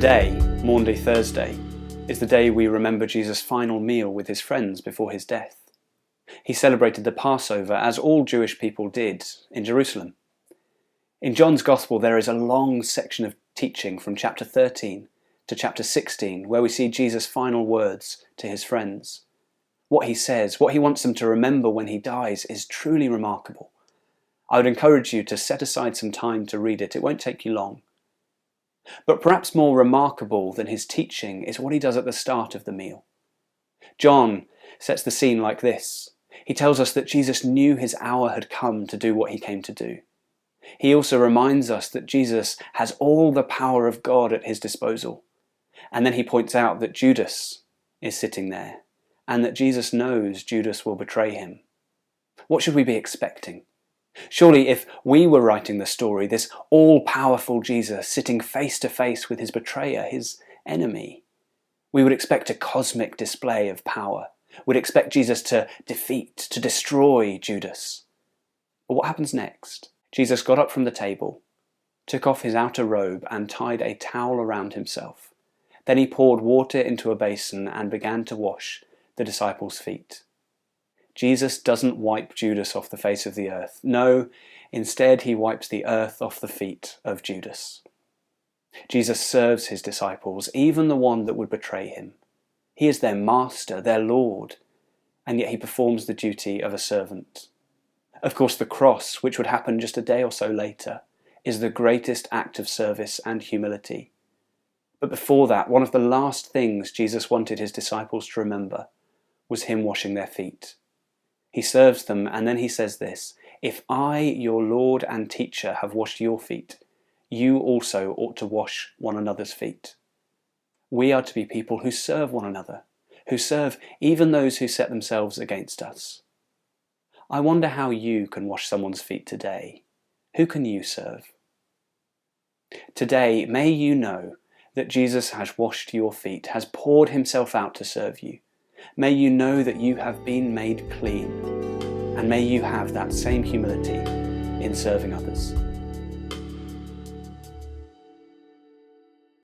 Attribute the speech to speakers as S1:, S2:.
S1: Today, Maundy Thursday, is the day we remember Jesus' final meal with his friends before his death. He celebrated the Passover, as all Jewish people did, in Jerusalem. In John's Gospel there is a long section of teaching from chapter 13 to chapter 16 where we see Jesus' final words to his friends. What he says, what he wants them to remember when he dies, is truly remarkable. I would encourage you to set aside some time to read it. It won't take you long. But perhaps more remarkable than his teaching is what he does at the start of the meal. John sets the scene like this. He tells us that Jesus knew his hour had come to do what he came to do. He also reminds us that Jesus has all the power of God at his disposal. And then he points out that Judas is sitting there and that Jesus knows Judas will betray him. What should we be expecting? Surely if we were writing the story, this all-powerful Jesus sitting face to face with his betrayer, his enemy, we would expect a cosmic display of power. We'd expect Jesus to defeat, to destroy Judas. But what happens next? Jesus got up from the table, took off his outer robe and tied a towel around himself. Then he poured water into a basin and began to wash the disciples' feet. Jesus doesn't wipe Judas off the face of the earth. No, instead he wipes the earth off the feet of Judas. Jesus serves his disciples, even the one that would betray him. He is their master, their Lord, and yet he performs the duty of a servant. Of course, the cross, which would happen just a day or so later, is the greatest act of service and humility. But before that, one of the last things Jesus wanted his disciples to remember was him washing their feet. He serves them, and then he says this: "If I, your Lord and teacher, have washed your feet, you also ought to wash one another's feet." We are to be people who serve one another, who serve even those who set themselves against us. I wonder how you can wash someone's feet today. Who can you serve? Today, may you know that Jesus has washed your feet, has poured himself out to serve you. May you know that you have been made clean, and may you have that same humility in serving others.